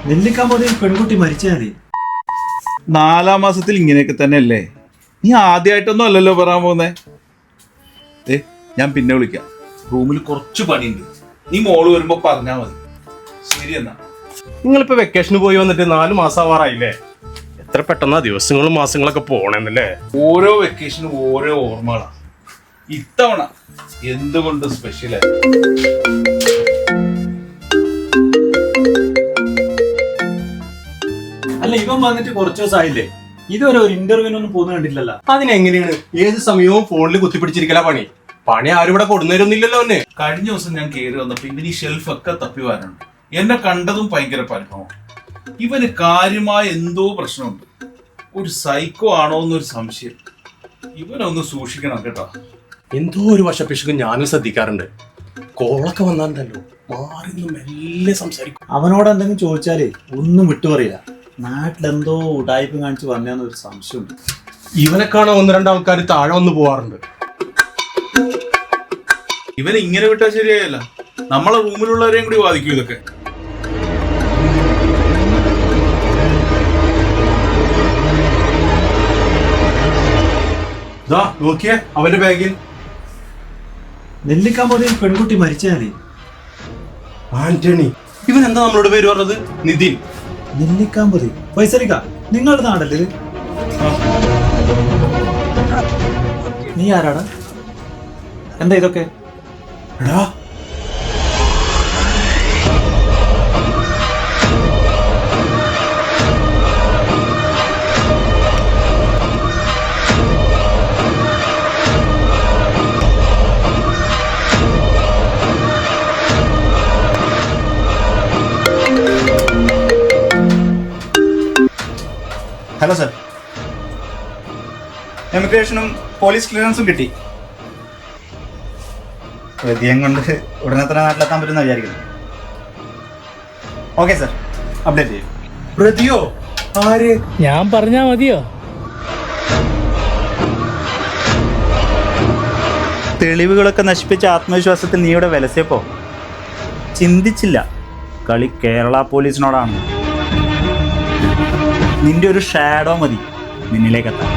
നെല്ലിക്കാമ്പതിയിൽ പെൺകുട്ടി മരിച്ചാലേ 4-ാം മാസത്തിൽ ഇങ്ങനെയൊക്കെ തന്നെ അല്ലേ? നീ ആദ്യമായിട്ടൊന്നും അല്ലല്ലോ പറയാൻ പോകുന്നേ. ഞാൻ പിന്നെ വിളിക്കാം. റൂമിൽ കുറച്ച് പണിയുണ്ട്. നീ മോള് വരുമ്പോ പറഞ്ഞാ മതി. ശരി എന്നാ. നിങ്ങളിപ്പോ വെക്കേഷന് പോയി വന്നിട്ട് 4 മാസം ആവാറായില്ലേ? എത്ര പെട്ടെന്നാ ദിവസങ്ങളും മാസങ്ങളൊക്കെ പോണെന്നല്ലേ. ഓരോ വെക്കേഷനും ഓരോ ഓർമ്മകളാ. ഇത്തവണ എന്തുകൊണ്ട് സ്പെഷ്യലായി? അല്ല, ഇവൻ വന്നിട്ട് കുറച്ച് ദിവസമായില്ലേ? ഇതുവരെ ഒരു ഇന്റർവ്യൂവിനൊന്നും പോകുന്ന കണ്ടില്ലല്ലോ. അതിനെങ്ങനെയാണ് ഏത് സമയവും ഫോണിൽ കുത്തിപ്പിടിച്ചിരിക്കല പണി ആരും ഇവിടെ കൊടുന്നേരുന്നില്ലല്ലോ. എന്നെ കഴിഞ്ഞ ദിവസം ഞാൻ കയറി വന്നപ്പോ ഇവന് ഈ ഷെൽഫൊക്കെ തപ്പി വരാനുണ്ട്. എന്നെ കണ്ടതും ഭയങ്കര പരിഭവം. ഇവന് കാര്യമായ എന്തോ പ്രശ്നമുണ്ട്. ഒരു സൈക്കോ ആണോ എന്നൊരു സംശയം. ഇവനൊന്ന് സൂക്ഷിക്കണം കേട്ടോ. എന്തോ ഒരു വശപ്പിശുക്കും ഞാനും ശ്രദ്ധിക്കാറുണ്ട്. കോളൊക്കെ വന്നാണ്ടല്ലോ മാറി മെല്ലെ സംസാരിക്കും. അവനോട് എന്തെങ്കിലും ചോദിച്ചാലേ ഒന്നും വിട്ടുപറയില്ല. നാട്ടിലെന്തോ ഉടായ്പ കാണിച്ച് വന്നേന്നൊരു സംശയമുണ്ട്. ഇവനെ കാണാൻ 1-2 ആൾക്കാർ താഴെ വന്ന് പോവാറുണ്ട്. ഇവനെ ഇങ്ങനെ വിട്ടാൽ ശരിയായല്ല. നമ്മളെ റൂമിലുള്ളവരെയും കൂടി ബാധിക്കും ഇതൊക്കെ. നോക്കിയേ അവന്റെ ബാഗിൽ. നെല്ലിക്കാമ്പതിയിൽ പെൺകുട്ടി മരിച്ചാലേ. ആന്റണി. ഇവൻ എന്താ നമ്മളോട് പേര് പറഞ്ഞത്? നിതിൻ. നെല്ലിക്കാമ്പതി വൈസരിക്ക, നിങ്ങളുടെ നാടല്ലേ ഇത്? നീ ആരാടാ? എന്താ ഇതൊക്കെ? എടാ ഹലോ സർ, എമിഗ്രേഷനും പോലീസ് ക്ലിയറൻസും കിട്ടി. പ്രതിയം കൊണ്ട് ഉടനെ തന്നെ നാട്ടിലെത്താൻ പറ്റുമെന്ന് വിചാരിക്കുന്നു. ഓക്കെ സർ, അപ്ഡേറ്റ് ചെയ്യും. പ്രതിയോ? ആര്? ഞാൻ പറഞ്ഞാ മതിയോ? തെളിവുകളൊക്കെ നശിപ്പിച്ച ആത്മവിശ്വാസത്തിൽ നീ ഇവിടെ വിലസിയപ്പോ ചിന്തിച്ചില്ല കളി കേരള പോലീസിനോടാണ്. നിന്റെ ഒരു ഷാഡോ മതി നിന്നിലേക്കെത്താൻ.